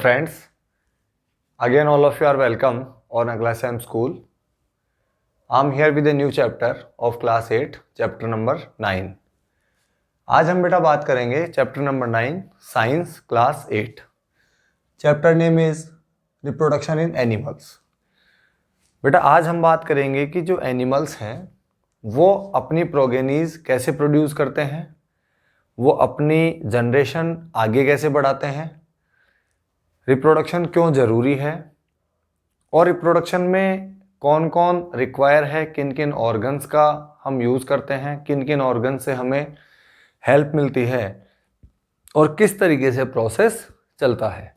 friends, again all of you are welcome on Agla Sam School. I'm here with a new chapter of class 8, chapter number 9. आज हम बेटा बात करेंगे chapter number 9 science class 8. Chapter name is reproduction in animals. बेटा आज हम बात करेंगे कि जो एनिमल्स हैं वो अपनी प्रोगेनीज कैसे प्रोड्यूस करते हैं, वो अपनी जनरेशन आगे कैसे बढ़ाते हैं, रिप्रोडक्शन क्यों ज़रूरी है और रिप्रोडक्शन में कौन कौन रिक्वायर है, किन किन ऑर्गन्स का हम यूज़ करते हैं, किन किन ऑर्गन से हमें हेल्प मिलती है और किस तरीके से प्रोसेस चलता है.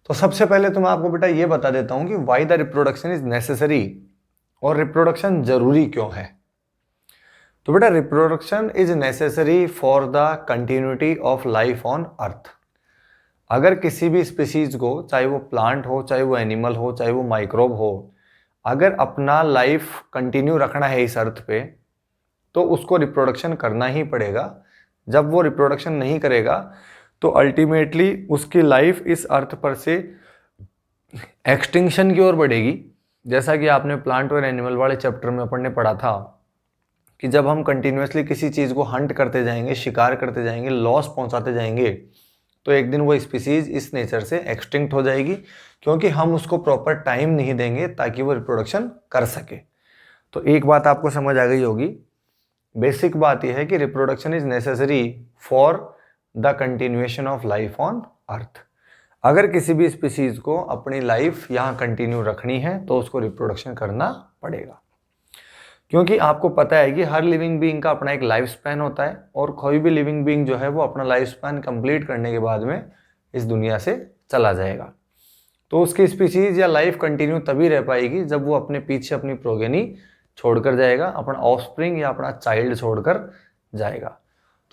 तो सबसे पहले तो मैं आपको बेटा ये बता देता हूँ कि why the reproduction is necessary और रिप्रोडक्शन ज़रूरी क्यों है. तो बेटा reproduction is necessary for the continuity of life on earth. अगर किसी भी स्पीसीज को, चाहे वो प्लांट हो, चाहे वो एनिमल हो, चाहे वो माइक्रोब हो, अगर अपना लाइफ कंटिन्यू रखना है इस अर्थ पे तो उसको रिप्रोडक्शन करना ही पड़ेगा. जब वो रिप्रोडक्शन नहीं करेगा तो अल्टीमेटली उसकी लाइफ इस अर्थ पर से एक्सटिंक्शन की ओर बढ़ेगी. जैसा कि आपने प्लांट और एनिमल वाले चैप्टर में अपन ने पढ़ा था कि जब हम कंटिन्यूसली किसी चीज़ को हंट करते जाएंगे, शिकार करते जाएंगे, लॉस पहुंचाते जाएंगे, तो एक दिन वो स्पीसीज इस नेचर से एक्सटिंक्ट हो जाएगी क्योंकि हम उसको प्रॉपर टाइम नहीं देंगे ताकि वो रिप्रोडक्शन कर सके. तो एक बात आपको समझ आ गई होगी. बेसिक बात यह है कि reproduction is necessary for the continuation of life on earth. अगर किसी भी स्पीसीज को अपनी लाइफ यहाँ कंटिन्यू रखनी है तो उसको रिप्रोडक्शन करना पड़ेगा, क्योंकि आपको पता है कि हर लिविंग बीइंग का अपना एक लाइफ स्पैन होता है और कोई भी लिविंग बीइंग जो है वो अपना लाइफ स्पैन कंप्लीट करने के बाद में इस दुनिया से चला जाएगा. तो उसकी स्पीसीज या लाइफ कंटिन्यू तभी रह पाएगी जब वो अपने पीछे अपनी प्रोगेनी छोड़कर जाएगा, अपना ऑफस्प्रिंग या अपना चाइल्ड छोड़कर जाएगा.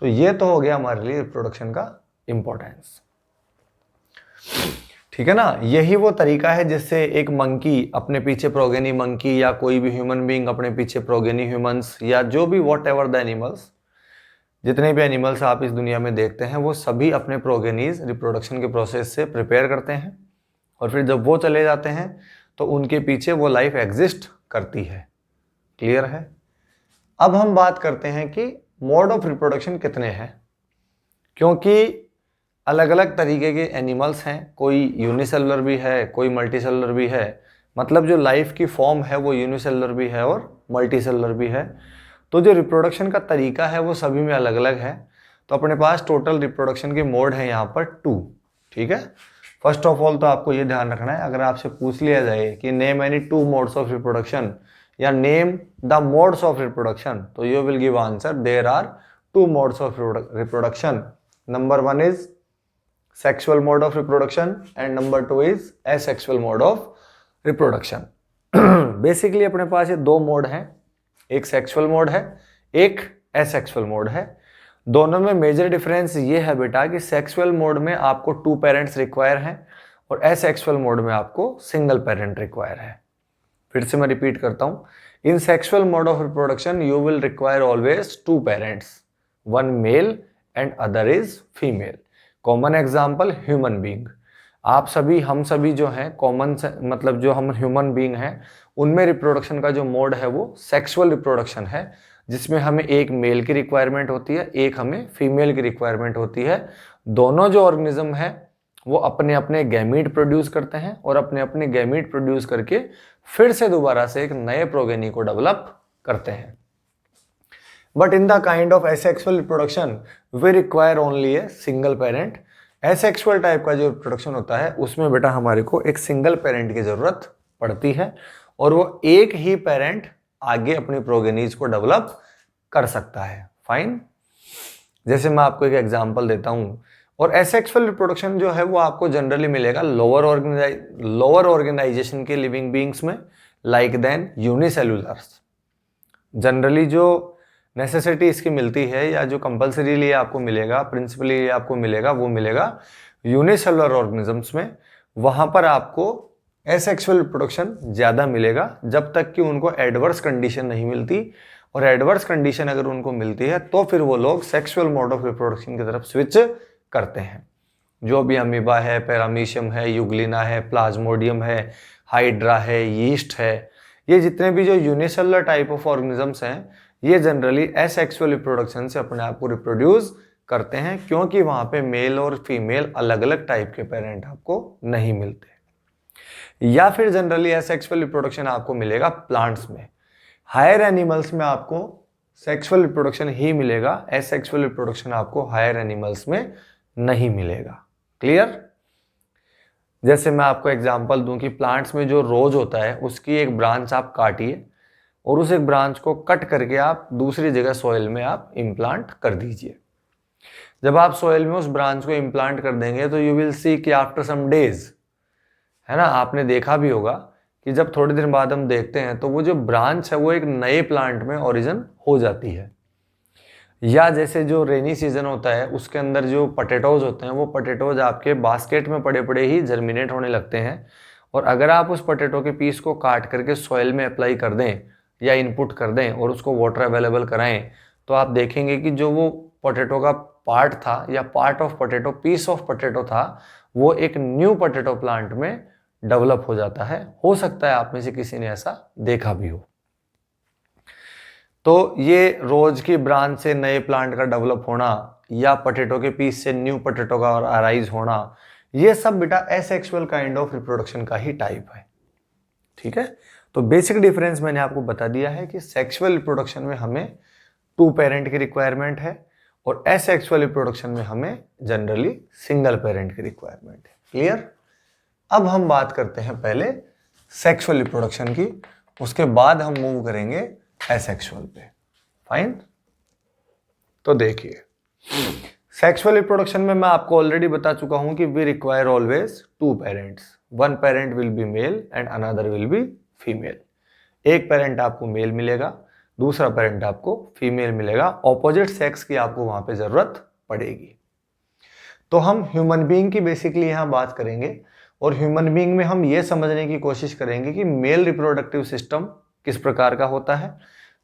तो ये तो हो गया हमारे लिए रिप्रोडक्शन का इम्पोर्टेंस. ठीक है ना. यही वो तरीका है जिससे एक मंकी अपने पीछे प्रोगेनी मंकी या कोई भी ह्यूमन बीइंग अपने पीछे प्रोगेनी ह्यूमंस या जो भी वॉट एवर द एनिमल्स, जितने भी एनिमल्स आप इस दुनिया में देखते हैं वो सभी अपने प्रोगेनीज रिप्रोडक्शन के प्रोसेस से प्रिपेयर करते हैं और फिर जब वो चले जाते हैं तो उनके पीछे वो लाइफ एग्जिस्ट करती है. क्लियर है. अब हम बात करते हैं कि मोड ऑफ रिप्रोडक्शन कितने हैं, क्योंकि अलग अलग तरीके के एनिमल्स हैं. कोई यूनिसेलुलर भी है, कोई मल्टीसेलुलर भी है. मतलब जो लाइफ की फॉर्म है वो यूनिसेलुलर भी है और मल्टीसेलुलर भी है. तो जो रिप्रोडक्शन का तरीका है वो सभी में अलग अलग है. तो अपने पास टोटल रिप्रोडक्शन के मोड हैं यहाँ पर 2. ठीक है. फर्स्ट ऑफ ऑल तो आपको ये ध्यान रखना है, अगर आपसे पूछ लिया जाए कि name any 2 modes of reproduction या name the modes of reproduction, तो you will give answer there are 2 modes of reproduction. Number 1 is sexual mode of reproduction and number 2 is asexual mode of reproduction. Basically अपने पास ये 2 mode हैं, एक sexual mode है, एक asexual mode है. दोनों में मेजर डिफरेंस ये है बेटा कि सेक्सुअल मोड में आपको 2 पेरेंट्स रिक्वायर हैं और एसेक्सुअल मोड में आपको सिंगल पेरेंट रिक्वायर है. फिर से मैं रिपीट करता हूँ. In sexual mode of reproduction you will require always 2 parents, one male and other is female. Common example human being. आप सभी, हम सभी जो हैं कॉमन, मतलब जो हम ह्यूमन बीइंग हैं उनमें रिप्रोडक्शन का जो मोड है वो सेक्सुअल रिप्रोडक्शन है, जिसमें हमें एक मेल की रिक्वायरमेंट होती है, एक हमें फीमेल की रिक्वायरमेंट होती है. दोनों जो ऑर्गेनिज्म है वो अपने अपने गैमीट प्रोड्यूस करते हैं और अपने अपने गैमीट प्रोड्यूस करके फिर से दोबारा से एक नए प्रोगेनी को डेवलप करते हैं. But in the kind of asexual reproduction, we require only a single parent. Asexual type का जो रिप्रोडक्शन होता है उसमें बेटा हमारे को एक सिंगल पेरेंट की जरूरत पड़ती है और वो एक ही पेरेंट आगे अपनी प्रोगेनीज को डेवलप कर सकता है. फाइन. जैसे मैं आपको एक एग्जांपल देता हूँ. और एसेक्सुअल रिप्रोडक्शन जो है वो आपको जनरली मिलेगा लोअर ऑर्गेनाइजेशन के लिविंग बीइंग्स में, लाइक देन यूनिसेलुलर्स. जनरली जो नेसेसिटी इसकी मिलती है या जो कंपल्सरीली आपको मिलेगा, प्रिंसिपली आपको मिलेगा, वो मिलेगा यूनिसेलुलर ऑर्गेनिजम्स में. वहां पर आपको एसेक्सुअल रिप्रोडक्शन ज़्यादा मिलेगा जब तक कि उनको एडवर्स कंडीशन नहीं मिलती. और एडवर्स कंडीशन अगर उनको मिलती है तो फिर वो लोग सेक्सुअल मोड ऑफ रिप्रोडक्शन की तरफ स्विच करते हैं. जो भी अमीबा है, पैरामीशियम है, यूग्लिना है, प्लाज्मोडियम है, हाइड्रा है, यीस्ट है, ये जितने भी जो यूनिसेलुलर टाइप ऑफ ऑर्गेनिजम्स हैं, ये जनरली एसेक्सुअल रिप्रोडक्शन से अपने आप को रिप्रोड्यूस करते हैं, क्योंकि वहां पे मेल और फीमेल अलग अलग टाइप के पेरेंट आपको नहीं मिलते। या फिर जनरली एसेक्सुअल रिप्रोडक्शन आपको मिलेगा प्लांट्स में। हायर एनिमल्स में आपको सेक्सुअल रिप्रोडक्शन ही मिलेगा, एसेक्सुअल रिप्रोडक्शन आपको हायर एनिमल्स में नहीं मिलेगा। क्लियर? जैसे मैं आपको एग्जांपल दूं कि प्लांट्स में जो रोज होता है उसकी एक ब्रांच आप काटिए और उस एक ब्रांच को कट करके आप दूसरी जगह सॉइल में आप इम्प्लांट कर दीजिए। जब आप सॉइल में उस ब्रांच को इम्प्लांट कर देंगे तो यू विल सी कि आफ्टर सम डेज, है ना, आपने देखा भी होगा कि जब थोड़े दिन बाद हम देखते हैं तो वो जो ब्रांच है वो एक नए प्लांट में ओरिजिन हो जाती है। या जैसे जो रेनी सीजन होता है उसके अंदर जो पोटैटोज होते हैं वो पोटैटोज आपके बास्केट में पड़े पड़े ही जर्मिनेट होने लगते हैं, और अगर आप उस पोटैटो के पीस को काट करके सॉइल में अप्लाई कर दें या इनपुट कर दें और उसको वाटर अवेलेबल कराएं, तो आप देखेंगे कि जो वो पोटैटो का पार्ट था या part of potato, piece of potato था, वो एक न्यू पोटैटो प्लांट में डेवलप हो जाता है। हो सकता है आप में से किसी ने ऐसा देखा भी हो। तो ये रोज की ब्रांच से नए प्लांट का डेवलप होना या पोटैटो के पीस से न्यू पोटैटो का अराइज होना, ये सब बेटा एसेक्सुअल काइंड ऑफ रिप्रोडक्शन का ही टाइप है। ठीक है, तो बेसिक डिफरेंस मैंने आपको बता दिया है कि सेक्सुअल रिप्रोडक्शन में हमें 2 पेरेंट की रिक्वायरमेंट है और एसेक्सुअल रिप्रोडक्शन में हमें जनरली सिंगल पेरेंट की रिक्वायरमेंट है। क्लियर? अब हम बात करते हैं पहले सेक्सुअल रिप्रोडक्शन की, उसके बाद हम मूव करेंगे एसेक्सुअल पे। फाइन? तो देखिए, सेक्सुअल रिप्रोडक्शन में मैं आपको ऑलरेडी बता चुका हूं कि we require always 2 parents. 1 parent will be male and another will be female. एक पेरेंट आपको मेल मिलेगा, दूसरा पेरेंट आपको फीमेल मिलेगा। ऑपोजिट सेक्स की आपको वहां पे जरूरत पड़ेगी। तो हम ह्यूमन बीइंग की बेसिकली यहां बात करेंगे, और ह्यूमन बीइंग में हम ये समझने की कोशिश करेंगे कि मेल रिप्रोडक्टिव सिस्टम किस प्रकार का होता है,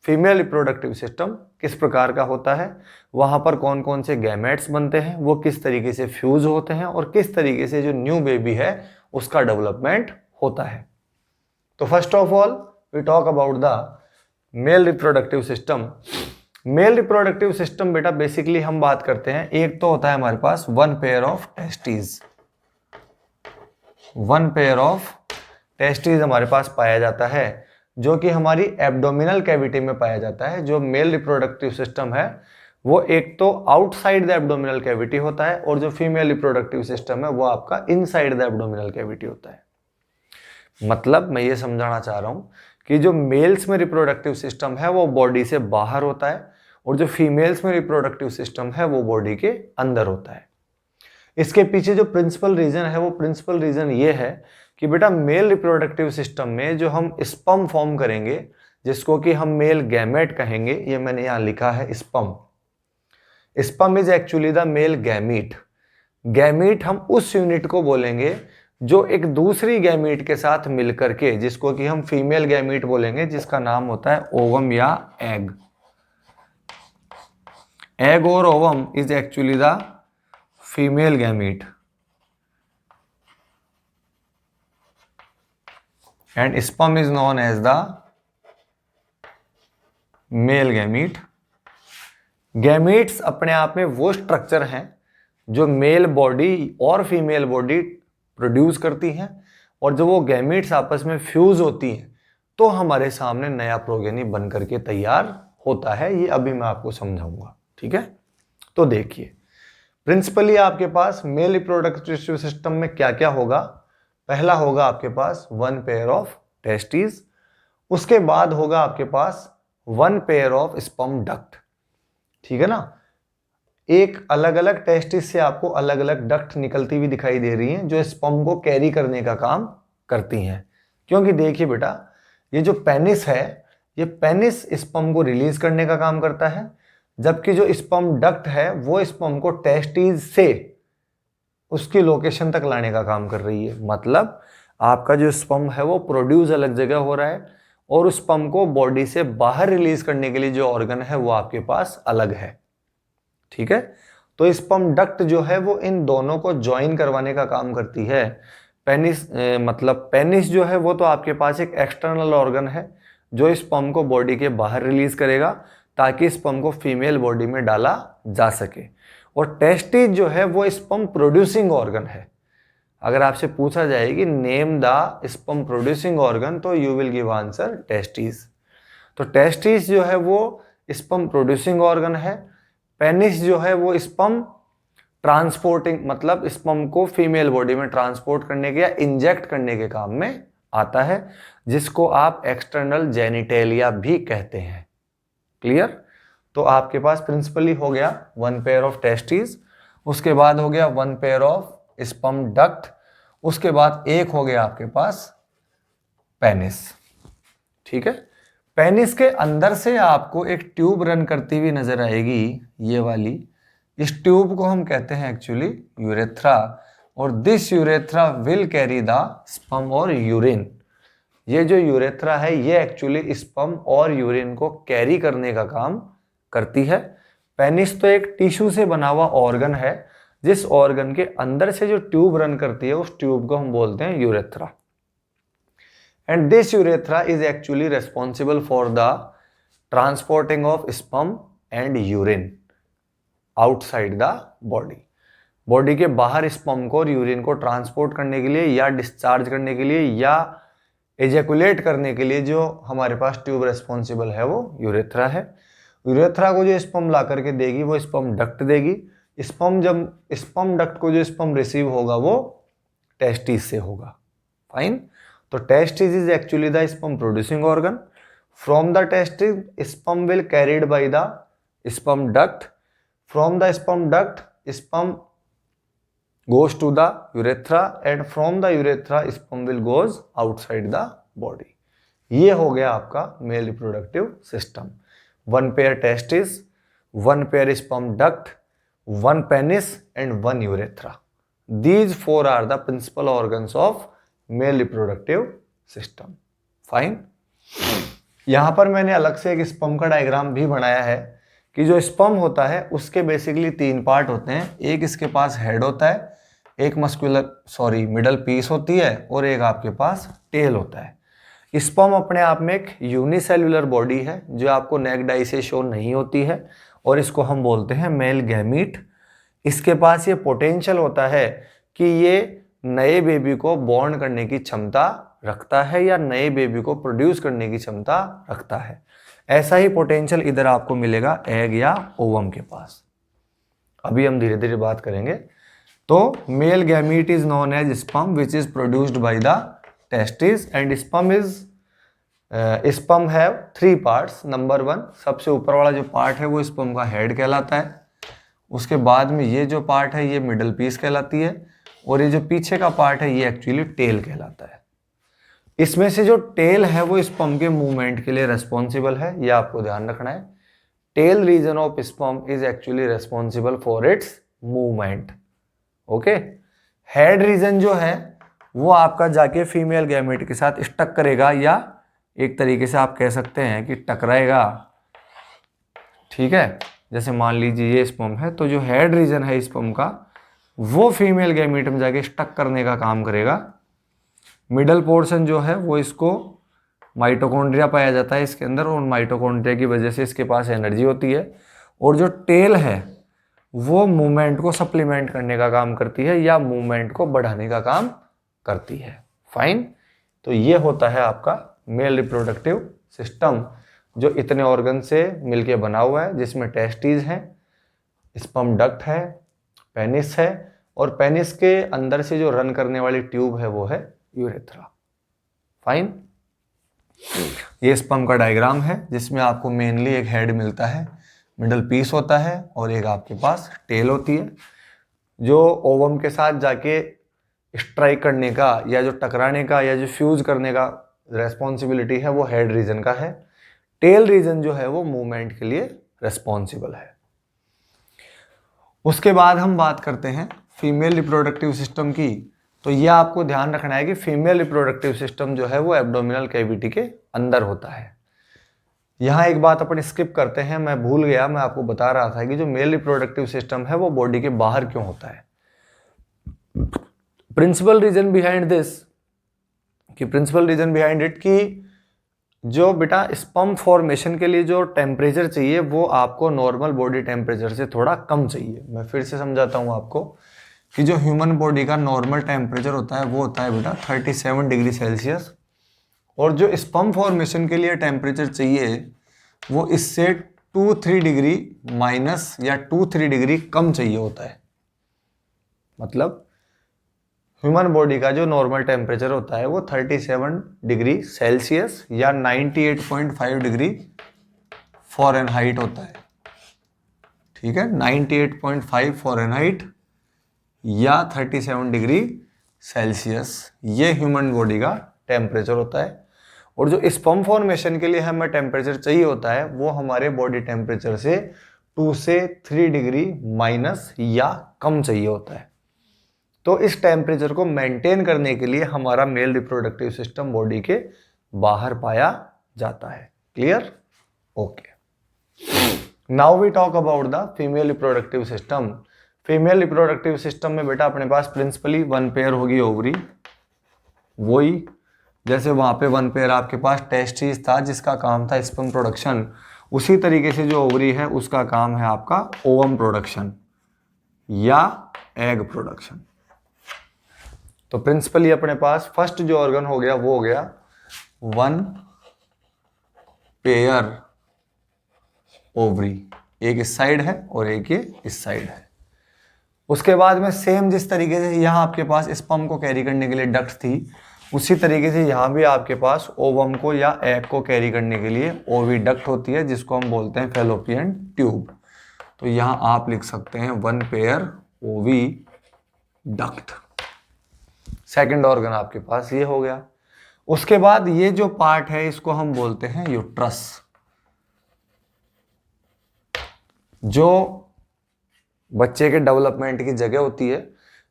फीमेल रिप्रोडक्टिव सिस्टम किस प्रकार का होता है, वहां पर कौन कौन से गैमेट्स बनते हैं, वो किस तरीके से फ्यूज होते हैं, और किस तरीके से जो न्यू बेबी है उसका डेवलपमेंट होता है। तो first of all we talk about the male reproductive system. Male reproductive system बेटा बेसिकली हम बात करते हैं, एक तो होता है हमारे पास 1 pair of testis. 1 pair of testis हमारे पास पाया जाता है, जो कि हमारी एब्डोमिनल कैविटी में पाया जाता है। जो मेल रिप्रोडक्टिव सिस्टम है वो एक तो आउटसाइड द एब्डोमिनल कैविटी होता है, और जो फीमेल रिप्रोडक्टिव सिस्टम है वो आपका इनसाइड द एब्डोमिनल कैविटी होता है। मतलब मैं ये समझाना चाह रहा हूं कि जो मेल्स में रिप्रोडक्टिव सिस्टम है वो बॉडी से बाहर होता है, और जो फीमेल्स में रिप्रोडक्टिव सिस्टम है वो बॉडी के अंदर होता है। इसके पीछे जो प्रिंसिपल रीजन है वो प्रिंसिपल रीजन ये है कि बेटा मेल रिप्रोडक्टिव सिस्टम में जो हम स्पर्म फॉर्म करेंगे, जिसको कि हम मेल गैमेट कहेंगे, ये मैंने यहां लिखा है sperm. Sperm is actually the male gamete. Gamete हम उस यूनिट को बोलेंगे जो एक दूसरी गैमीट के साथ मिलकर के, जिसको कि हम फीमेल गैमीट बोलेंगे, जिसका नाम होता है ओवम या एग। एग और ovum is actually the female gamete and sperm is known as the male gamete। Gametes अपने आप में वो स्ट्रक्चर हैं जो मेल बॉडी और फीमेल बॉडी प्रोड्यूस करती हैं, और जब वो गैमीट्स आपस में फ्यूज होती हैं तो हमारे सामने नया प्रोगेनी बन करके तैयार होता है। ये अभी मैं आपको समझाऊंगा। ठीक है, तो देखिए प्रिंसिपली आपके पास मेल रिप्रोडक्टिव सिस्टम में क्या क्या होगा। पहला होगा आपके पास 1 पेयर ऑफ टेस्टिस, उसके बाद होगा आपके पास 1 पेयर ऑफ स्पर्म डक्ट। ठीक है ना, एक अलग अलग टेस्टिस से आपको अलग अलग डक्ट निकलती हुई दिखाई दे रही हैं जो स्पर्म को कैरी करने का काम करती हैं। क्योंकि देखिए बेटा, ये जो पेनिस है, ये पेनिस स्पर्म को रिलीज करने का काम करता है, जबकि जो स्पर्म डक्ट है वो स्पर्म को टेस्टिस से उसकी लोकेशन तक लाने का काम कर रही है। मतलब आपका जो स्पर्म है वो प्रोड्यूस अलग जगह हो रहा है, और उस स्पर्म को बॉडी से बाहर रिलीज करने के लिए जो ऑर्गन है वो आपके पास अलग है। ठीक है, तो स्पर्म डक्ट जो है वो इन दोनों को ज्वाइन करवाने का काम करती है। पेनिस मतलब पेनिस जो है वो तो आपके पास एक एक्सटर्नल ऑर्गन है जो स्पर्म को बॉडी के बाहर रिलीज करेगा ताकि स्पर्म को फीमेल बॉडी में डाला जा सके। और टेस्टिस जो है वो स्पर्म प्रोड्यूसिंग ऑर्गन है। अगर आपसे पूछा जाए कि name the sperm producing organ तो you will give answer testis. तो टेस्टिस जो है वो स्पर्म प्रोड्यूसिंग ऑर्गन है। पेनिस जो है वो स्पर्म ट्रांसपोर्टिंग मतलब स्पर्म को फीमेल बॉडी में ट्रांसपोर्ट करने के या इंजेक्ट करने के काम में आता है, जिसको आप एक्सटर्नल जेनिटेलिया भी कहते हैं। क्लियर? तो आपके पास प्रिंसिपली हो गया 1 पेयर ऑफ टेस्टिस, उसके बाद हो गया 1 पेयर ऑफ स्पर्म डक्ट, उसके बाद एक हो गया आपके पास पेनिस। ठीक है, पेनिस के अंदर से आपको एक ट्यूब रन करती हुई नजर आएगी, ये वाली। इस ट्यूब को हम कहते हैं एक्चुअली यूरेथ्रा, और this urethra will carry the sperm और यूरिन। ये जो यूरेथ्रा है ये एक्चुअली स्पर्म और यूरिन को कैरी करने का काम करती है। पेनिस तो एक टिश्यू से बना हुआ ऑर्गन है, जिस ऑर्गन के अंदर से जो ट्यूब रन करती है उस ट्यूब को हम बोलते हैं urethra. And this urethra is actually responsible for the transporting of sperm and urine outside the body. Body के बाहर स्पर्म को और यूरिन को ट्रांसपोर्ट करने के लिए या डिस्चार्ज करने के लिए या एजेकुलेट करने के लिए जो हमारे पास ट्यूब रेस्पॉन्सिबल है वो यूरेथ्रा है। यूरेथ्रा को जो स्पर्म ला करके देगी वो स्पर्म डक्ट देगी। स्पर्म डक्ट को जो स्पर्म रिसीव होगा वो टेस्टिस से होगा। फाइन। तो testis is actually the sperm producing organ. From the testis sperm will carried by the sperm duct. From the sperm duct sperm goes to the urethra and from the urethra sperm will goes outside the body। ये हो गया आपका mail reproductive system. 1 pair testis, 1 pair sperm duct, 1 penis and 1 urethra. These 4 are the principal organs of male reproductive system। Fine. यहां पर मैंने अलग से एक स्पर्म का डायग्राम भी बनाया है कि जो स्पर्म होता है उसके बेसिकली 3 पार्ट होते हैं। एक इसके पास हेड होता है, एक मिडल पीस होती है और एक आपके पास टेल होता है। स्पर्म अपने आप में एक यूनिसेल्युलर बॉडी है जो आपको नेक डाई से शो नहीं होती है और इसको हम बोलते हैं मेल गैमीट। इसके पास ये पोटेंशियल होता है कि ये नए बेबी को बॉर्न करने की क्षमता रखता है या नए बेबी को प्रोड्यूस करने की क्षमता रखता है। ऐसा ही पोटेंशियल इधर आपको मिलेगा एग या ओवम के पास। अभी हम धीरे धीरे बात करेंगे। तो male gamete is known as sperm which is produced by the testis and sperm have 3 parts. Number 1 सबसे ऊपर वाला जो पार्ट है वो स्पर्म का हेड कहलाता है। उसके बाद में ये जो पार्ट है ये मिडल पीस कहलाती है और ये जो पीछे का पार्ट है ये एक्चुअली टेल कहलाता है। इसमें से जो टेल है वो स्पर्म के मूवमेंट के लिए रेस्पॉन्सिबल है, ये आपको ध्यान रखना है। Tail region of sperm is actually responsible for its movement. Okay. Head region जो है वो आपका जाके फीमेल गैमेट के साथ स्टक करेगा या एक तरीके से आप कह सकते हैं कि टकराएगा। ठीक है, जैसे मान लीजिए ये स्पर्म है तो जो हेड रीजन है स्पर्म का वो फीमेल गैमेट में जाके स्टक करने का काम करेगा। मिडल पोर्शन जो है वो इसको माइटोकॉन्ड्रिया पाया जाता है इसके अंदर और माइटोकॉन्ड्रिया की वजह से इसके पास एनर्जी होती है। और जो टेल है वो मूवमेंट को सप्लीमेंट करने का काम करती है या मूवमेंट को बढ़ाने का काम करती है। फाइन। तो ये होता है आपका मेल रिप्रोडक्टिव सिस्टम जो इतने ऑर्गन से मिलके बना हुआ है, जिसमें टेस्टिस हैं, स्पर्म डक्ट है, पेनिस है और पेनिस के अंदर से जो रन करने वाली ट्यूब है वो है यूरेथ्रा। फाइन। ये स्पर्म का डायग्राम है जिसमें आपको मेनली एक हेड मिलता है, मिडल पीस होता है और एक आपके पास टेल होती है। जो ओवम के साथ जाके स्ट्राइक करने का या जो टकराने का या जो फ्यूज करने का रेस्पॉन्सिबिलिटी है वो हेड रीजन का है। टेल रीजन जो है वो मूवमेंट के लिए रेस्पॉन्सिबल है। उसके बाद हम बात करते हैं फीमेल रिप्रोडक्टिव सिस्टम की। तो यह आपको ध्यान रखना है कि फीमेल रिप्रोडक्टिव सिस्टम जो है वो एब्डोमिनल कैविटी के अंदर होता है। यहाँ एक बात अपन स्किप करते हैं, मैं भूल गया, मैं आपको बता रहा था कि जो मेल रिप्रोडक्टिव सिस्टम है वो बॉडी के बाहर क्यों होता है। प्रिंसिपल रीजन बिहाइंड इट कि जो बेटा स्पर्म फॉर्मेशन के लिए जो टेम्परेचर चाहिए वो आपको नॉर्मल बॉडी टेम्परेचर से थोड़ा कम चाहिए। मैं फिर से समझाता हूँ आपको कि जो ह्यूमन बॉडी का नॉर्मल टेम्परेचर होता है वो होता है बेटा 37 डिग्री सेल्सियस, और जो स्पर्म फॉर्मेशन के लिए टेम्परेचर चाहिए वो इससे 2-3 डिग्री माइनस या 2-3 डिग्री कम चाहिए होता है। मतलब ह्यूमन बॉडी का जो नॉर्मल टेम्परेचर होता है वो 37 डिग्री सेल्सियस या 98.5 डिग्री फ़ारेनहाइट होता है। ठीक है, 98.5 फ़ारेनहाइट या 37 डिग्री सेल्सियस, ये ह्यूमन बॉडी का टेम्परेचर होता है। और जो स्पर्म फॉर्मेशन के लिए हमें टेम्परेचर चाहिए होता है वो हमारे बॉडी टेम्परेचर से 2 से 3 डिग्री माइनस या कम चाहिए होता है। तो इस टेम्परेचर को मेंटेन करने के लिए हमारा मेल रिप्रोडक्टिव सिस्टम बॉडी के बाहर पाया जाता है। Clear? Okay. Now we talk about the female reproductive system. Female reproductive system में बेटा अपने पास प्रिंसिपली 1 पेयर होगी ओवरी, वही जैसे वहां पे 1 पेयर आपके पास टेस्टिस था जिसका काम था स्पर्म प्रोडक्शन, उसी तरीके से जो ओवरी है उसका काम है आपका ओवम प्रोडक्शन या एग प्रोडक्शन। तो प्रिंसिपली अपने पास फर्स्ट जो ऑर्गन हो गया वो हो गया 1 पेयर ओवरी, एक इस साइड है और एक ये इस साइड है। उसके बाद में सेम जिस तरीके से यहाँ आपके पास स्पर्म को कैरी करने के लिए डक्ट थी, उसी तरीके से यहाँ भी आपके पास ओवम को या एग को कैरी करने के लिए ओवी डक्ट होती है जिसको हम बोलते हैं फैलोपियन ट्यूब। तो यहाँ आप लिख सकते हैं 1 पेयर ओवी डक्ट। सेकंड ऑर्गन आपके पास ये हो गया। उसके बाद ये जो पार्ट है इसको हम बोलते हैं यूट्रस। जो बच्चे के डेवलपमेंट की जगह होती है,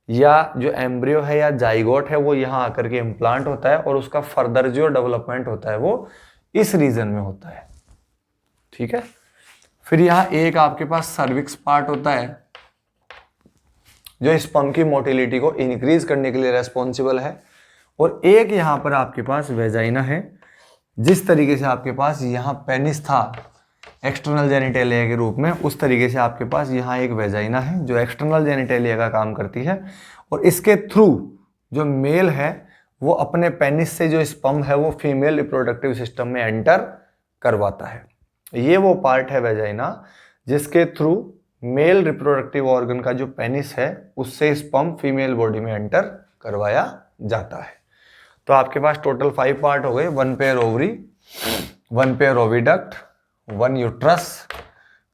या जो एम्ब्रियो है या जाइगोट है वो यहाँ आकर के इम्प्लांट होता है और उसका फर्दर जो डेवलपमेंट होता है वो इस रीजन में होता है। ठीक है। फिर यहाँ एक आपके पास सर्विक्स पार्ट होता है जो स्पर्म की मोटिलिटी को इंक्रीज करने के लिए रेस्पॉन्सिबल है, और एक यहाँ पर आपके पास वेजाइना है। जिस तरीके से आपके पास यहाँ पेनिस था एक्सटर्नल जेनिटेलिया के रूप में, उस तरीके से आपके पास यहाँ एक वेजाइना है जो एक्सटर्नल जेनिटेलिया का काम करती है, और इसके थ्रू जो मेल है वो अपने पेनिस से जो स्पर्म है वो फीमेल रिप्रोडक्टिव सिस्टम में एंटर करवाता है। ये वो पार्ट है वेजाइना जिसके थ्रू मेल रिप्रोडक्टिव ऑर्गन का जो पेनिस है उससे स्पर्म फीमेल बॉडी में एंटर करवाया जाता है। तो आपके पास टोटल 5 पार्ट हो गए, 1 pair ovary, 1 pair oviduct, 1 uterus,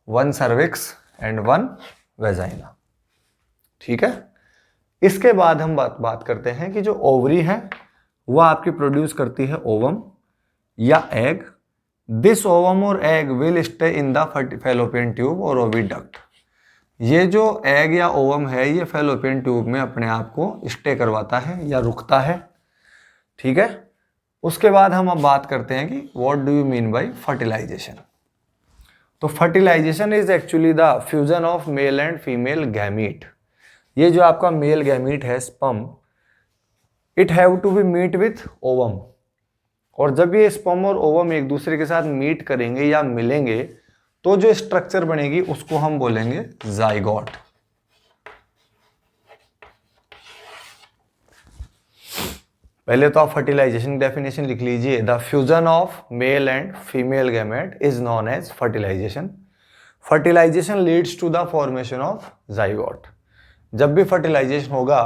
1 cervix and 1 vagina. ठीक है। इसके बाद हम बात करते हैं कि जो ओवरी है वो आपकी प्रोड्यूस करती है ओवम या एग। दिस ओवम और egg will stay in the fallopian tube और ओविडक्ट। ये जो एग या ओवम है ये फैलोपियन ट्यूब में अपने आप को स्टे करवाता है या रुकता है। ठीक है। उसके बाद हम अब बात करते हैं कि what do you mean by fertilization. तो fertilization is actually the fusion of male and female gamete. ये जो आपका मेल गैमीट है sperm, it have to be meet with ovum, और जब ये स्पर्म और ओवम एक दूसरे के साथ मीट करेंगे या मिलेंगे तो जो स्ट्रक्चर बनेगी उसको हम बोलेंगे जाइगोट। पहले तो आप फर्टिलाइजेशन डेफिनेशन लिख लीजिए। The fusion of male and female gamete is known as fertilization. Fertilization leads to the formation of zygote. जब भी फर्टिलाइजेशन होगा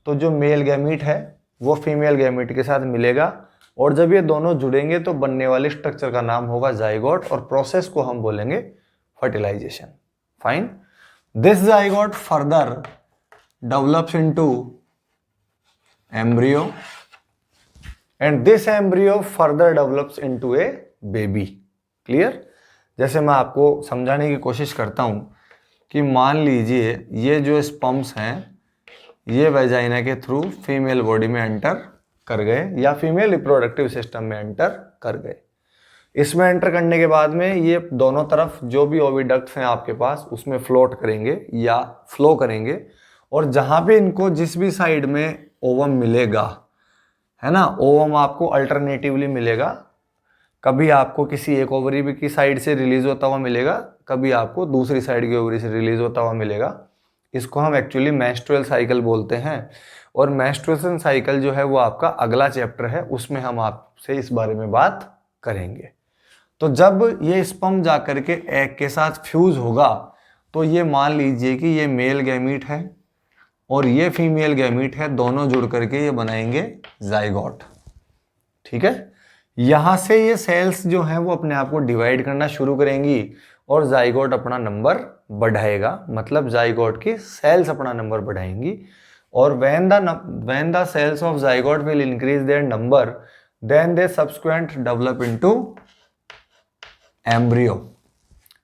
तो जो मेल गैमीट है वो फीमेल गैमीट के साथ मिलेगा, और जब ये दोनों जुड़ेंगे तो बनने वाले स्ट्रक्चर का नाम होगा जाइगोट, और प्रोसेस को हम बोलेंगे fertilization. Fine. This zygote further develops into embryo and this embryo further develops into a baby. Clear? जैसे मैं आपको समझाने की कोशिश करता हूं कि मान लीजिए ये जो स्पर्म्स हैं ये वेजाइना के थ्रू फीमेल बॉडी में एंटर कर गए या फीमेल रिप्रोडक्टिव सिस्टम में एंटर कर गए। इसमें एंटर करने के बाद में ये दोनों तरफ जो भी ओविडक्ट्स हैं आपके पास उसमें फ्लोट करेंगे या फ्लो करेंगे, और जहां पे इनको जिस भी साइड में ओवम मिलेगा, है ना, ओवम आपको अल्टरनेटिवली मिलेगा। कभी आपको किसी एक ओवरी की साइड से रिलीज होता हुआ मिलेगा, कभी आपको दूसरी साइड की ओवरी से रिलीज होता हुआ मिलेगा। इसको हम एक्चुअली मेंस्ट्रुअल साइकिल बोलते हैं, और मेंस्ट्रुएशन साइकिल जो है वो आपका अगला चैप्टर है, उसमें हम आपसे इस बारे में बात करेंगे। तो जब ये स्पर्म जाकर के एग के साथ फ्यूज होगा तो ये मान लीजिए कि ये मेल गैमीट है और ये फीमेल गैमीट है, दोनों जुड़ करके ये बनाएंगे जाइगोट। ठीक है, यहां से ये सेल्स जो हैं वो अपने आप को डिवाइड करना शुरू करेंगी और जाइगोट अपना नंबर बढ़ाएगा, मतलब जाइगोट की सेल्स अपना नंबर बढ़ाएंगी। और when the cells of zygote will increase their number, then they subsequent develop into embryo।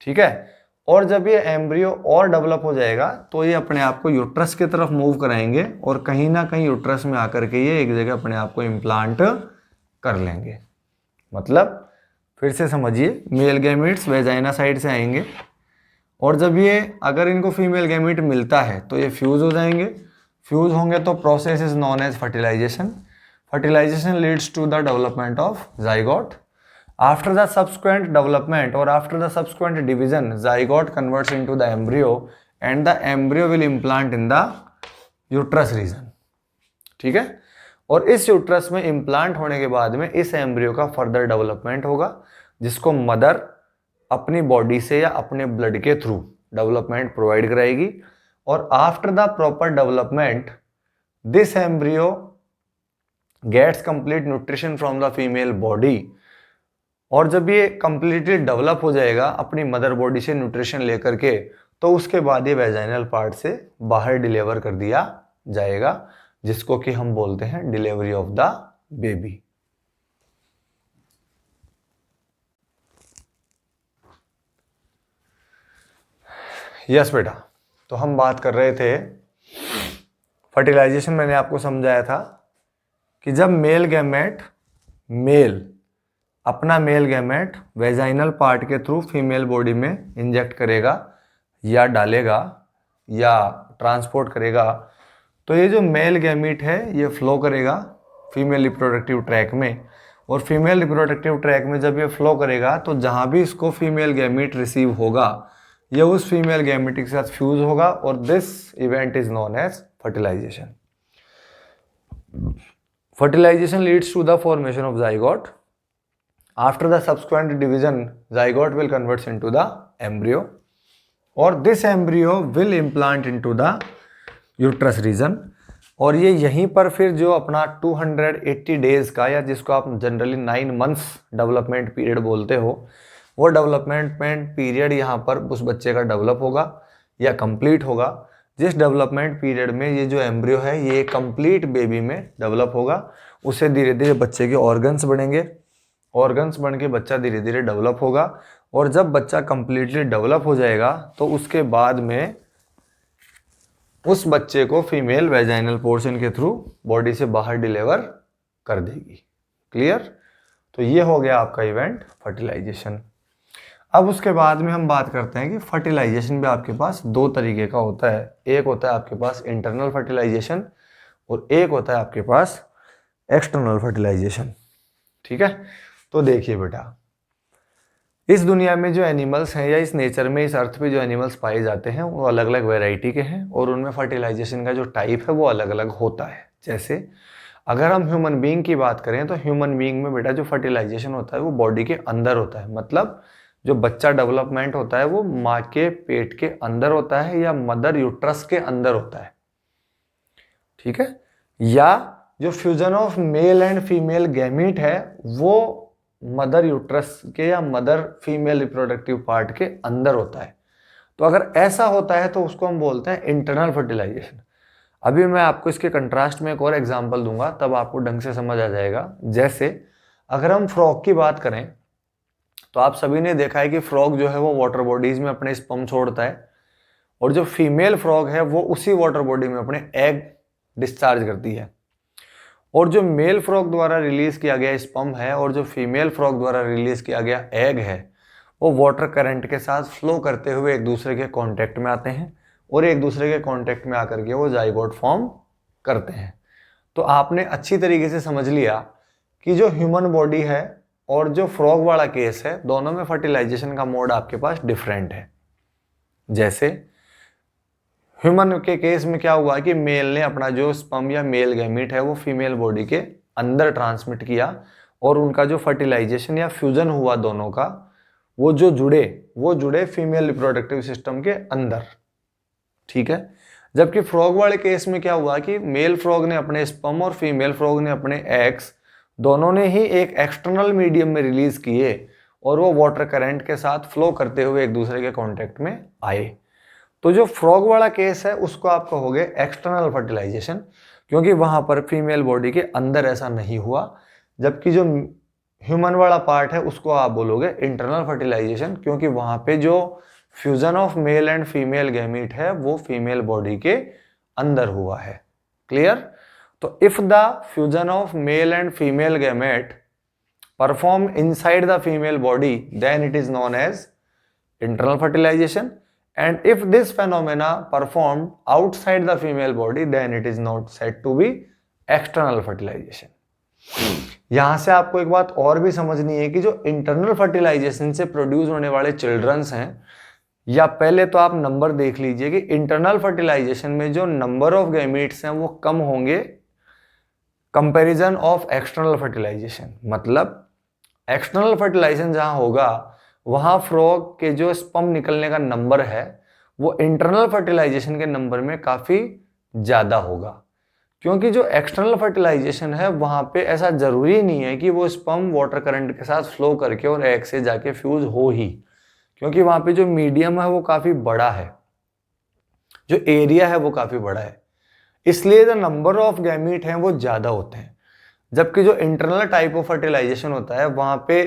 ठीक है, और जब ये एम्ब्रियो और डेवलप हो जाएगा तो ये अपने आप को यूट्रस की तरफ मूव कराएंगे और कहीं ना कहीं यूट्रस में आकर के ये एक जगह अपने आप को इम्प्लांट कर लेंगे। मतलब फिर से समझिए, मेल गैमीट्स वेजाइना साइड से आएंगे और जब ये अगर इनको फीमेल गैमीट मिलता है तो ये फ्यूज हो जाएंगे। फ्यूज होंगे तो process is known as fertilization. Fertilization leads to the development of zygote. After the subsequent development or after the subsequent division, zygote converts into the embryo and the embryo will implant in the uterus region। ठीक है, और इस uterus में implant होने के बाद में इस एम्ब्रियो का फर्दर डेवलपमेंट होगा, जिसको मदर अपनी बॉडी से या अपने ब्लड के थ्रू डेवलपमेंट प्रोवाइड कराएगी। और after the proper development this embryo gets complete nutrition from the female body, और जब ये कंप्लीटली डेवलप हो जाएगा अपनी मदर बॉडी से न्यूट्रिशन लेकर के, तो उसके बाद ये वेजाइनल पार्ट से बाहर डिलीवर कर दिया जाएगा, जिसको कि हम बोलते हैं delivery of the baby. Yes बेटा, तो हम बात कर रहे थे फर्टिलाइजेशन। मैंने आपको समझाया था कि जब मेल गैमेट अपना मेल गैमेट वेजाइनल पार्ट के थ्रू फीमेल बॉडी में इंजेक्ट करेगा या डालेगा या ट्रांसपोर्ट करेगा, तो ये जो मेल गैमीट है ये फ्लो करेगा फीमेल रिप्रोडक्टिव ट्रैक में, और फीमेल रिप्रोडक्टिव ट्रैक में जब ये फ्लो करेगा तो जहाँ भी इसको फीमेल गैमीट रिसीव होगा ये उस फीमेल गैमीट के साथ फ्यूज होगा, और this event is known as fertilization. Fertilization leads to the formation of zygote. After the subsequent division, zygote will convert into the embryo, और this embryo will implant into the uterus region। और ये यहीं पर फिर जो अपना 280 days का, या जिसको आप जनरली 9 मंथ्स डेवलपमेंट पीरियड बोलते हो, वो डेवलपमेंट पीरियड यहाँ पर उस बच्चे का डेवलप होगा या कंप्लीट होगा। जिस डेवलपमेंट पीरियड में ये जो एम्ब्रियो है ये कंप्लीट बेबी में डेवलप होगा, उससे धीरे धीरे बच्चे के ऑर्गन्स बढ़ेंगे, ऑर्गन्स बन के बच्चा धीरे धीरे डेवलप होगा, और जब बच्चा कंप्लीटली डेवलप हो जाएगा तो उसके बाद में उस बच्चे को फीमेल वेजाइनल पोर्शन के थ्रू बॉडी से बाहर डिलीवर कर देगी। क्लियर? तो ये हो गया आपका इवेंट फर्टिलाइजेशन। अब उसके बाद में हम बात करते हैं कि फर्टिलाइजेशन भी आपके पास दो तरीके का होता है। एक होता है आपके पास इंटरनल फर्टिलाइजेशन और एक होता है आपके पास एक्सटर्नल फर्टिलाइजेशन। ठीक है, तो देखिए बेटा, इस दुनिया में जो एनिमल्स हैं या इस नेचर में, इस अर्थ पे जो एनिमल्स पाए जाते हैं वो अलग अलग वैरायटी के हैं, और उनमें फर्टिलाइजेशन का जो टाइप है वो अलग अलग होता है। जैसे अगर हम ह्यूमन बीइंग की बात करें तो ह्यूमन बीइंग में बेटा जो फर्टिलाइजेशन होता है वो बॉडी के अंदर होता है। मतलब जो बच्चा डेवलपमेंट होता है वो माँ के पेट के अंदर होता है या मदर यूट्रस के अंदर होता है। ठीक है, या जो fusion of male and female gamete है वो मदर यूट्रस के या मदर फीमेल रिप्रोडक्टिव पार्ट के अंदर होता है। तो अगर ऐसा होता है तो उसको हम बोलते हैं इंटरनल फर्टिलाइजेशन। अभी मैं आपको इसके कंट्रास्ट में एक और एग्जांपल दूंगा, तब आपको ढंग से समझ आ जाएगा। जैसे अगर हम फ्रॉग की बात करें तो आप सभी ने देखा है कि फ्रॉग जो है वो वाटर बॉडीज में अपने स्पर्म छोड़ता है, और जो फीमेल फ्रॉग है वो उसी वाटर बॉडी में अपने एग डिस्चार्ज करती है। और जो मेल फ्रॉग द्वारा रिलीज किया गया स्पर्म है और जो फीमेल फ्रॉग द्वारा रिलीज किया गया एग है वो वाटर करंट के साथ फ्लो करते हुए एक दूसरे के कांटेक्ट में आते हैं और एक दूसरे के कांटेक्ट में आकर के वो जाइगोट फॉर्म करते हैं। तो आपने अच्छी तरीके से समझ लिया कि जो ह्यूमन बॉडी है और जो फ्रॉग वाला केस है दोनों में फर्टिलाइजेशन का मोड आपके पास डिफरेंट है। जैसे ह्यूमन के केस में क्या हुआ कि मेल ने अपना जो स्पर्म या मेल गैमीट है वो फीमेल बॉडी के अंदर ट्रांसमिट किया और उनका जो फर्टिलाइजेशन या फ्यूजन हुआ दोनों का वो जुड़े फीमेल रिप्रोडक्टिव सिस्टम के अंदर, ठीक है। जबकि फ्रॉग वाले केस में क्या हुआ कि मेल फ्रॉग ने अपने स्पर्म और फीमेल फ्रॉग ने अपने एग्स दोनों ने ही एक एक्सटर्नल मीडियम में रिलीज किए और वो वाटर करंट के साथ फ्लो करते हुए एक दूसरे के कांटेक्ट में आए। तो जो फ्रॉग वाला केस है उसको आप कहोगे एक्सटर्नल फर्टिलाइजेशन, क्योंकि वहां पर फीमेल बॉडी के अंदर ऐसा नहीं हुआ। जबकि जो ह्यूमन वाला पार्ट है उसको आप बोलोगे इंटरनल फर्टिलाइजेशन, क्योंकि वहां पे जो fusion of male and female gamete है वो फीमेल बॉडी के अंदर हुआ है। क्लियर? तो if the fusion of male and female gamete perform inside the female body then it is known as internal fertilization, and if this phenomena performed outside the female body then it is not said to be external fertilization। यहां से आपको एक बात और भी समझनी है कि जो इंटरनल फर्टिलाइजेशन से प्रोड्यूस होने वाले चिल्ड्रंस हैं, या पहले तो आप नंबर देख लीजिए कि इंटरनल फर्टिलाइजेशन में जो नंबर ऑफ गैमीट्स हैं वो कम होंगे कंपैरिजन ऑफ एक्सटर्नल फर्टिलाइजेशन। मतलब एक्सटर्नल फर्टिलाइजेशन जहां होगा वहां फ्रॉग के जो स्पर्म निकलने का नंबर है वो इंटरनल फर्टिलाइजेशन के नंबर में काफी ज्यादा होगा, क्योंकि जो एक्सटर्नल फर्टिलाइजेशन है वहां पे ऐसा जरूरी नहीं है कि वो स्पर्म वाटर करंट के साथ फ्लो करके और एग से जाके फ्यूज हो ही, क्योंकि वहां पे जो मीडियम है वो काफी बड़ा है, जो एरिया है वो काफी बड़ा है, इसलिए जो नंबर ऑफ गैमीट हैं वो ज्यादा होते हैं। जबकि जो इंटरनल टाइप ऑफ फर्टिलाइजेशन होता है वहां पे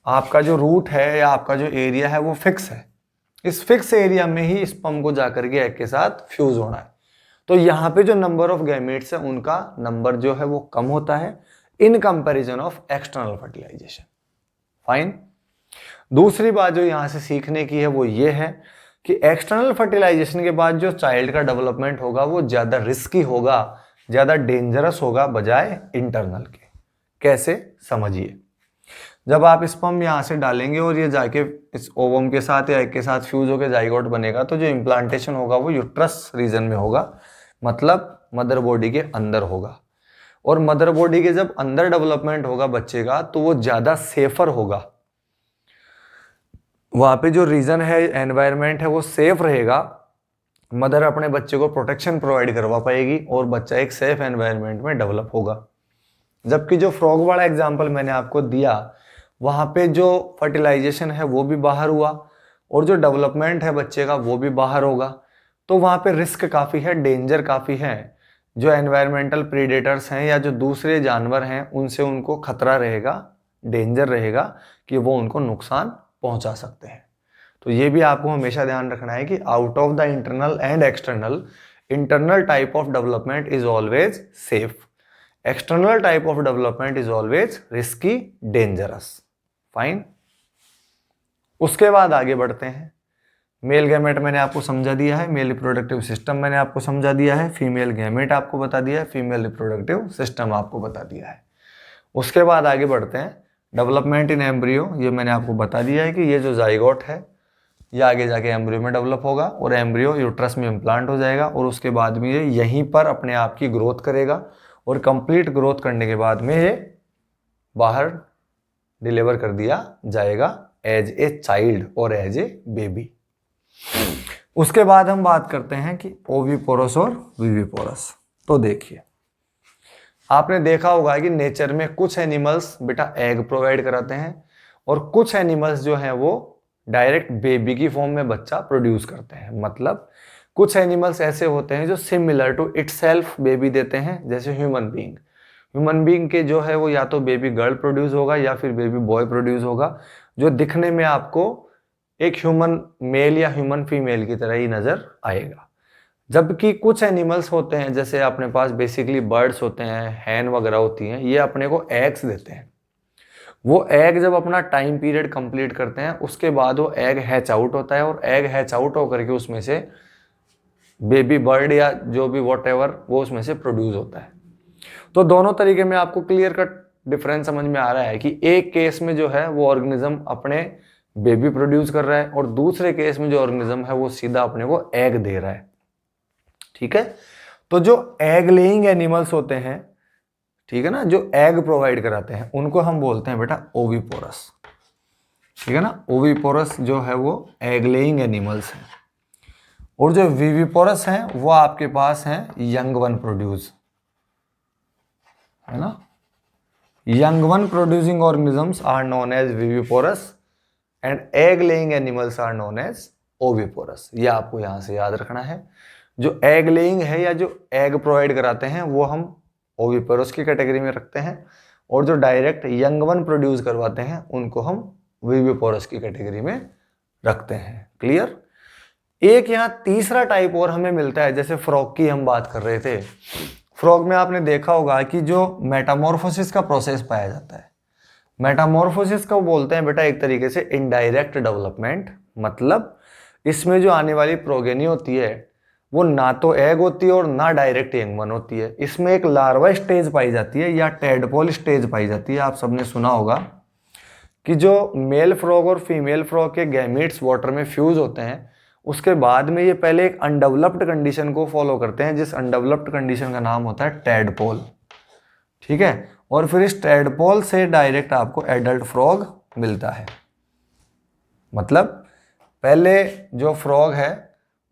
आपका जो रूट है या आपका जो एरिया है वो फिक्स है, इस फिक्स एरिया में ही स्पर्म को जाकर के एग के साथ फ्यूज होना है। तो यहाँ पे जो नंबर ऑफ गैमेट्स है उनका नंबर जो है वो कम होता है in comparison of external fertilization. Fine. दूसरी बात जो यहाँ से सीखने की है वो ये है कि एक्सटर्नल फर्टिलाइजेशन के बाद जो चाइल्ड का डेवलपमेंट होगा वो ज्यादा रिस्की होगा, ज्यादा डेंजरस होगा बजाय इंटरनल के। कैसे? समझिए। जब आप स्पर्म यहाँ से डालेंगे और ये जाके इस ओवम के साथ या एग के साथ फ्यूज होकर जाइगोट बनेगा तो जो इम्प्लांटेशन होगा वो यूट्रस रीजन में होगा, मतलब मदर बॉडी के अंदर होगा। और मदर बॉडी के जब अंदर डेवलपमेंट होगा बच्चे का तो वो ज्यादा सेफर होगा, वहां पे जो रीजन है एनवायरनमेंट है वो सेफ रहेगा, मदर अपने बच्चे को प्रोटेक्शन प्रोवाइड करवा पाएगी और बच्चा एक सेफ एनवायरनमेंट में डेवलप होगा। जबकि जो फ्रॉग वाला एग्जाम्पल मैंने आपको दिया वहां पे जो फर्टिलाइजेशन है वो भी बाहर हुआ और जो डेवलपमेंट है बच्चे का वो भी बाहर होगा, तो वहां पे रिस्क काफी है, डेंजर काफी है। जो एनवायरमेंटल प्रीडेटर्स हैं या जो दूसरे जानवर हैं उनसे उनको खतरा रहेगा, डेंजर रहेगा कि वो उनको नुकसान पहुंचा सकते हैं। तो ये भी आपको हमेशा ध्यान रखना है कि out of the internal and external, internal type of development is always safe, external type of development is always risky, dangerous. Fine. उसके बाद आगे बढ़ते हैं। मेल गैमेट मैंने आपको समझा दिया है, मेल रिप्रोडक्टिव सिस्टम मैंने आपको समझा दिया है, फीमेल गैमेट आपको बता दिया है, फीमेल रिप्रोडक्टिव सिस्टम आपको बता दिया है। उसके बाद आगे बढ़ते हैं। डेवलपमेंट इन एम्ब्रियो, ये मैंने आपको बता दिया है कि ये जो जाइगोट है ये आगे जाके एम्ब्रियो में डेवलप होगा और एम्ब्रियो यूट्रस में इम्प्लांट हो जाएगा और उसके बाद में ये यहीं पर अपने आप की ग्रोथ करेगा और कंप्लीट ग्रोथ करने के बाद में ये बाहर डिलीवर कर दिया जाएगा एज ए चाइल्ड और एज ए बेबी। उसके बाद हम बात करते हैं कि ओविपोरस और विविपोरस। तो देखिए, आपने देखा होगा कि नेचर में कुछ एनिमल्स बेटा एग प्रोवाइड कराते हैं और कुछ एनिमल्स जो हैं वो डायरेक्ट बेबी की फॉर्म में बच्चा प्रोड्यूस करते हैं। मतलब कुछ एनिमल्स ऐसे होते हैं जो सिमिलर टू इटसेल्फ बेबी देते हैं, जैसे ह्यूमन बीइंग। ह्यूमन बीइंग के जो है वो या तो बेबी गर्ल प्रोड्यूस होगा या फिर बेबी बॉय प्रोड्यूस होगा, जो दिखने में आपको एक ह्यूमन मेल या ह्यूमन फीमेल की तरह ही नजर आएगा। जबकि कुछ एनिमल्स होते हैं, जैसे अपने पास बेसिकली बर्ड्स होते हैं, हैन वगैरह होती हैं, ये अपने को एग्स देते हैं। वो एग जब अपना टाइम पीरियड कंप्लीट करते हैं उसके बाद वो एग हैच आउट होता है, और एग हैच आउट होकर के उसमें से बेबी बर्ड या जो भी वॉट एवर वो उसमें से प्रोड्यूस होता है। तो दोनों तरीके में आपको क्लियर कट डिफरेंस समझ में आ रहा है कि एक केस में जो है वो ऑर्गेनिज्म अपने बेबी प्रोड्यूस कर रहा है, और दूसरे केस में जो ऑर्गेनिज्म है वो सीधा अपने को एग दे रहा है। ठीक है, तो जो एग लेइंग एनिमल्स होते हैं, ठीक है ना, जो एग प्रोवाइड कराते हैं उनको हम बोलते हैं बेटा ओविपोरस। ठीक है ना, ओविपोरस जो है वो एग लेइंग एनिमल्स हैं। और जो विविपोरस हैं वो आपके पास हैं यंग वन प्रोड्यूस, है ना। Young one producing organisms are known as viviparous and egg laying animals are known as oviparous. ये आपको यहां से याद रखना है। जो एग लेइंग है या जो एग प्रोवाइड कराते हैं वो हम ओविपोरस की कैटेगरी में रखते हैं, और जो डायरेक्ट यंग वन प्रोड्यूस करवाते हैं उनको हम विविपोरस की कैटेगरी में रखते हैं। क्लियर। एक यहाँ तीसरा टाइप और हमें मिलता है, जैसे फ्रॉग की हम बात कर रहे थे। फ्रॉग में आपने देखा होगा कि जो मेटामॉर्फोसिस का प्रोसेस पाया जाता है, मेटामॉर्फोसिस को बोलते हैं बेटा एक तरीके से इनडायरेक्ट डेवलपमेंट। मतलब इसमें जो आने वाली प्रोगेनी होती है वो ना तो एग होती है और ना डायरेक्ट यंग वन होती है। इसमें एक लार्वा स्टेज पाई जाती है या टेडपोल स्टेज पाई जाती है। आप सबने सुना होगा कि जो मेल फ्रॉग और फीमेल फ्रॉग के गैमीट्स वाटर में फ्यूज होते हैं, उसके बाद में ये पहले एक अनडेवलप्ड कंडीशन को फॉलो करते हैं, जिस अनडेवलप्ड कंडीशन का नाम होता है टेडपोल। ठीक है, और फिर इस टेडपोल से डायरेक्ट आपको एडल्ट फ्रॉग मिलता है। मतलब पहले जो फ्रॉग है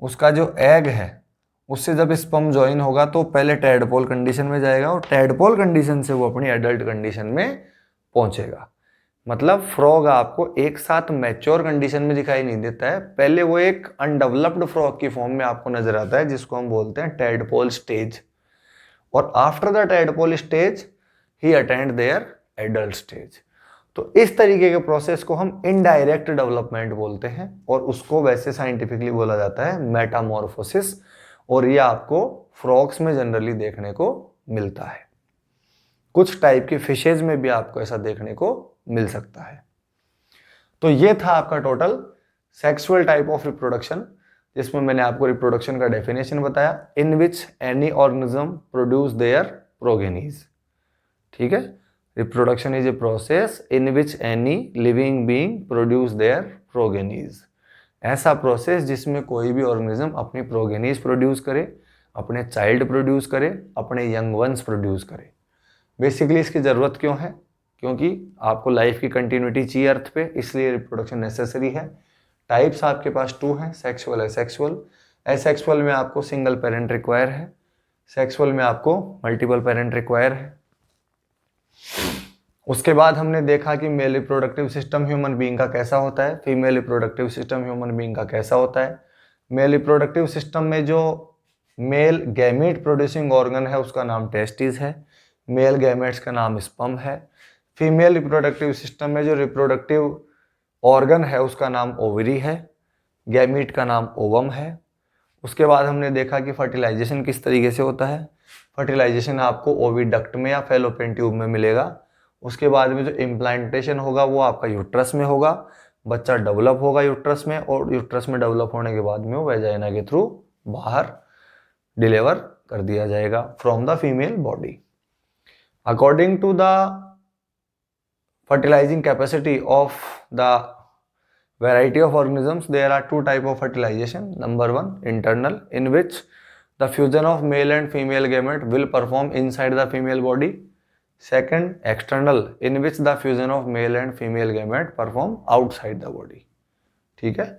उसका जो एग है उससे जब स्पर्म ज्वाइन होगा तो पहले टेडपोल कंडीशन में जाएगा, और टेडपोल कंडीशन से वो अपनी एडल्ट कंडीशन में पहुंचेगा। मतलब फ्रॉग आपको एक साथ मैच्योर कंडीशन में दिखाई नहीं देता है, पहले वो एक अनडेवलप्ड फ्रॉग की फॉर्म में आपको नजर आता है, जिसको हम बोलते हैं टेडपोल स्टेज। और आफ्टर द टेडपोल स्टेज ही अटेंड देयर एडल्ट स्टेज। तो इस तरीके के प्रोसेस को हम इनडायरेक्ट डेवलपमेंट बोलते हैं, और उसको वैसे साइंटिफिकली बोला जाता है मेटामॉर्फोसिस। और ये आपको फ्रॉग्स में जनरली देखने को मिलता है। कुछ टाइप की फिशेज में भी आपको ऐसा देखने को मिल सकता है। तो ये था आपका total sexual type of reproduction, जिसमें मैंने आपको रिप्रोडक्शन का डेफिनेशन बताया, in which any organism produce their progenies. ठीक है, reproduction is a process in which any living being produce their progenies. ऐसा प्रोसेस जिसमें कोई भी ऑर्गेनिज्म अपनी प्रोगेनीज प्रोड्यूस करे, अपने चाइल्ड प्रोड्यूस करे, अपने यंग वंस प्रोड्यूस करे। बेसिकली इसकी ज़रूरत क्यों है? क्योंकि आपको लाइफ की कंटिन्यूटी चाहिए अर्थ पे, इसलिए रिप्रोडक्शन नेसेसरी है। टाइप्स आपके पास 2 हैं, सेक्सुअल एसेक्सुअल। एसेक्सुअल में आपको सिंगल पेरेंट रिक्वायर है, सेक्सुअल में आपको मल्टीपल पेरेंट रिक्वायर है। उसके बाद हमने देखा कि mail reproductive system human being का कैसा होता है, female reproductive system human being का कैसा होता है। मेल रिप्रोडक्टिव सिस्टम में जो मेल गैमेट प्रोड्यूसिंग ऑर्गन है उसका नाम टेस्टिस है, मेल गैमेट्स का नाम स्पर्म है। फीमेल रिप्रोडक्टिव सिस्टम में जो रिप्रोडक्टिव ऑर्गन है उसका नाम ओवरी है, गैमीट का नाम ओवम है। उसके बाद हमने देखा कि फर्टिलाइजेशन किस तरीके से होता है। फर्टिलाइजेशन आपको ओविडक्ट में या फैलोपियन ट्यूब में मिलेगा। उसके बाद में जो इम्प्लांटेशन होगा वो आपका यूट्रस में होगा, बच्चा डेवलप होगा यूट्रस में, और यूट्रस में डेवलप होने के बाद में वो वेजाइना के थ्रू बाहर डिलीवर कर दिया जाएगा from the female body. According to the fertilizing capacity of the variety of organisms, there are 2 type of fertilization. Number 1, internal, in which the fusion of male and female gamete will perform inside the female body. Second, external, in which the fusion of male and female gamete perform outside the body. ठीक है,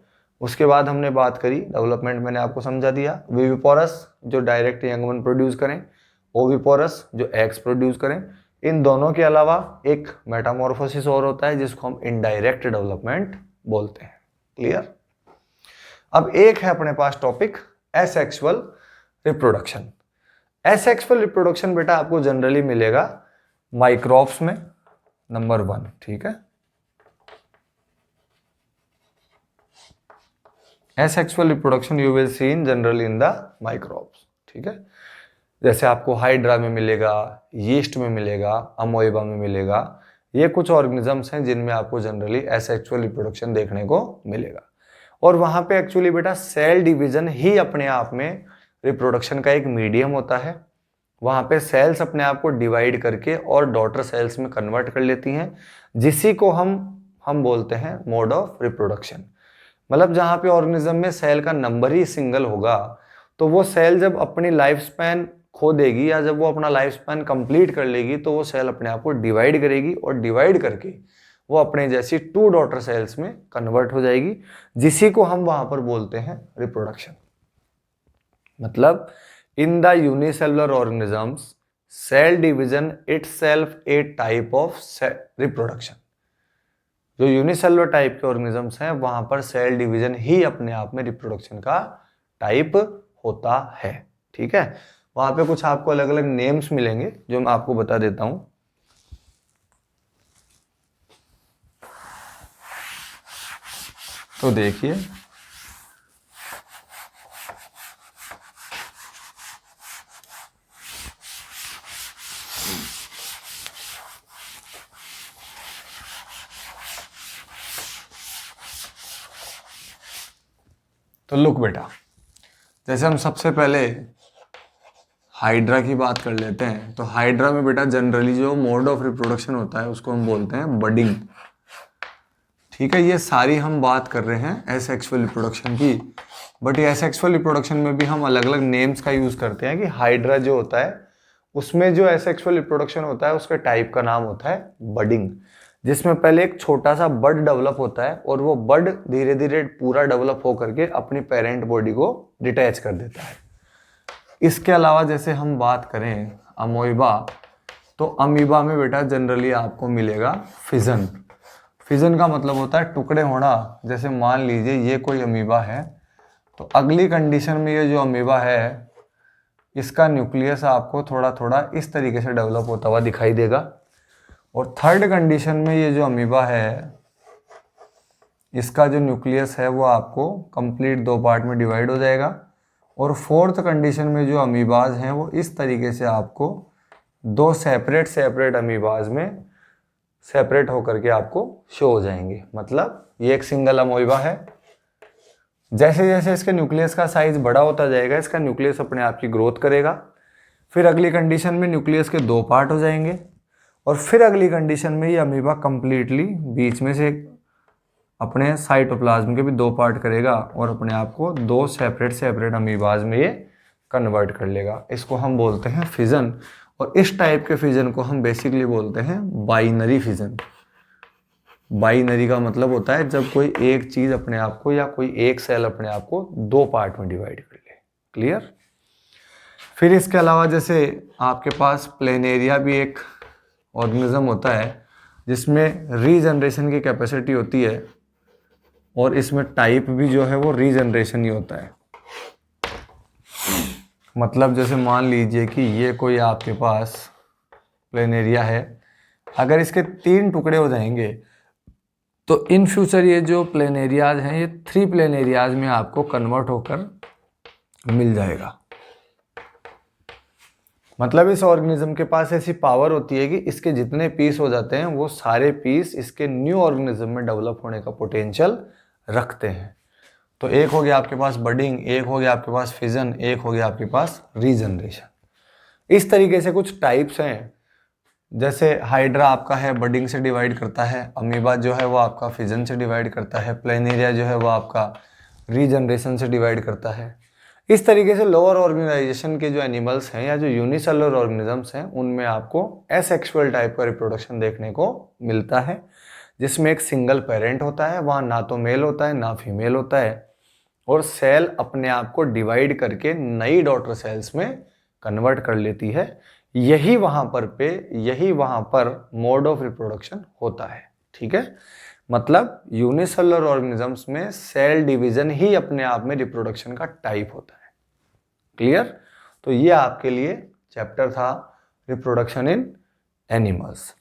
उसके बाद हमने बात करी development, मैंने आपको समझा दिया। विविपोरस जो डायरेक्ट यंग वन प्रोड्यूस करें, ओविपोरस जो एग्स प्रोड्यूस करें। इन दोनों के अलावा एक मेटामॉर्फोसिस और होता है जिसको हम इनडायरेक्ट डेवलपमेंट बोलते हैं। क्लियर। अब एक है अपने पास topic asexual reproduction. Asexual reproduction बेटा आपको जनरली मिलेगा माइक्रोब्स में, नंबर 1। ठीक है, asexual reproduction you will see in generally in the microbes, ठीक है। जैसे आपको हाइड्रा में मिलेगा, यीस्ट में मिलेगा, अमोइबा में मिलेगा। ये कुछ ऑर्गेनिजम्स हैं जिनमें आपको जनरली एसेक्सुअल रिप्रोडक्शन देखने को मिलेगा। और वहां पे एक्चुअली बेटा सेल डिवीजन ही अपने आप में रिप्रोडक्शन का एक मीडियम होता है। वहां पे सेल्स अपने आप को डिवाइड करके और डॉटर सेल्स में कन्वर्ट कर लेती हैं, जिसी को हम बोलते हैं मोड ऑफ रिप्रोडक्शन। मतलब जहां पे ऑर्गेनिज्म में सेल का नंबर ही सिंगल होगा, तो वो सेल जब अपनी लाइफ स्पैन खो देगी या जब वो अपना लाइफ स्पैन कंप्लीट कर लेगी, तो वो सेल अपने आप को डिवाइड करेगी और डिवाइड करके वो अपने जैसी 2 डॉटर सेल्स में कन्वर्ट हो जाएगी, जिसी को हम वहां पर बोलते हैं रिप्रोडक्शन। मतलब in the unicellular organisms cell division itself a type of reproduction. जो यूनिसेलुलर टाइप के ऑर्गेनिजम्स हैं वहां पर सेल डिवीजन ही अपने आप में रिप्रोडक्शन का टाइप होता है, ठीक है। वहां पे कुछ आपको अलग अलग नेम्स मिलेंगे जो मैं आपको बता देता हूं। तो देखिए, तो लुक बेटा, जैसे हम सबसे पहले हाइड्रा की बात कर लेते हैं। तो हाइड्रा में बेटा जनरली जो मोड ऑफ रिप्रोडक्शन होता है उसको हम बोलते हैं बडिंग, ठीक है। ये सारी हम बात कर रहे हैं एसेक्सुअल रिप्रोडक्शन की, बट ये एसेक्सुअल रिप्रोडक्शन में भी हम अलग अलग नेम्स का यूज करते हैं कि हाइड्रा जो होता है उसमें जो एसेक्सुअल रिप्रोडक्शन होता है उसके टाइप का नाम होता है बडिंग, जिसमें पहले एक छोटा सा बड डेवलप होता है और वो बड धीरे धीरे पूरा डेवलप होकर के अपनी पेरेंट बॉडी को डिटैच कर देता है। इसके अलावा जैसे हम बात करें अमोइबा, तो अमीबा में बेटा जनरली आपको मिलेगा फिजन। फिजन का मतलब होता है टुकड़े होना। जैसे मान लीजिए ये कोई अमीबा है, तो अगली कंडीशन में ये जो अमीबा है इसका न्यूक्लियस आपको थोड़ा थोड़ा इस तरीके से डेवलप होता हुआ दिखाई देगा। और थर्ड कंडीशन में ये जो अमीबा है इसका जो न्यूक्लियस है वो आपको कंप्लीट 2 पार्ट में डिवाइड हो जाएगा। और फोर्थ कंडीशन में जो अमीबाज हैं वो इस तरीके से आपको 2 सेपरेट अमीबाज में सेपरेट होकर के आपको शो हो जाएंगे। मतलब ये एक सिंगल अमीबा है। जैसे जैसे इसके न्यूक्लियस का साइज बड़ा होता जाएगा इसका न्यूक्लियस अपने आप की ग्रोथ करेगा। फिर अगली कंडीशन में न्यूक्लियस के 2 पार्ट हो जाएंगे और फिर अगली कंडीशन में ये अमीबा कंप्लीटली बीच में से अपने साइटोप्लाज्म के भी 2 पार्ट करेगा और अपने आप को 2 सेपरेट अमीबाज में ये कन्वर्ट कर लेगा। इसको हम बोलते हैं फिजन। और इस टाइप के फिजन को हम बेसिकली बोलते हैं बाइनरी फिजन। बाइनरी का मतलब होता है जब कोई एक चीज अपने आप को या कोई एक सेल अपने आप को 2 पार्ट में डिवाइड कर ले। क्लियर। फिर इसके अलावा जैसे आपके पास प्लेनेरिया भी एक ऑर्गेनिज्म होता है जिसमें रीजनरेशन की कैपेसिटी होती है और इसमें टाइप भी जो है वो रीजनरेशन ही होता है। मतलब जैसे मान लीजिए कि ये कोई आपके पास प्लेनेरिया है, अगर इसके 3 टुकड़े हो जाएंगे तो इन फ्यूचर ये जो प्लेनेरियाज हैं ये 3 प्लेनेरियाज में आपको कन्वर्ट होकर मिल जाएगा। मतलब इस ऑर्गेनिज्म के पास ऐसी पावर होती है कि इसके जितने पीस हो जाते हैं वो सारे पीस इसके न्यू ऑर्गेनिज्म में डेवलप होने का पोटेंशियल रखते हैं। तो एक हो गया आपके पास बडिंग, एक हो गया आपके पास फिजन, एक हो गया आपके पास रीजनरेशन। इस तरीके से कुछ टाइप्स हैं। जैसे हाइड्रा आपका है बडिंग से डिवाइड करता है, अमीबा जो है वो आपका फिजन से डिवाइड करता है, प्लेनेरिया जो है वो आपका रीजनरेशन से डिवाइड करता है। इस तरीके से लोअर ऑर्गेनाइजेशन के जो एनिमल्स हैं या जो यूनिसेलुलर ऑर्गेनिजम्स हैं उनमें आपको एसेक्सुअल टाइप का रिप्रोडक्शन देखने को मिलता है, जिसमें एक सिंगल पेरेंट होता है, वहाँ ना तो मेल होता है ना फीमेल होता है, और सेल अपने आप को डिवाइड करके नई डॉटर सेल्स में कन्वर्ट कर लेती है। यही वहाँ पर मोड ऑफ रिप्रोडक्शन होता है। ठीक है। मतलब यूनिसेलुलर ऑर्गेनिजम्स में सेल डिवीजन ही अपने आप में रिप्रोडक्शन का टाइप होता है। क्लियर। तो ये आपके लिए चैप्टर था रिप्रोडक्शन इन एनिमल्स।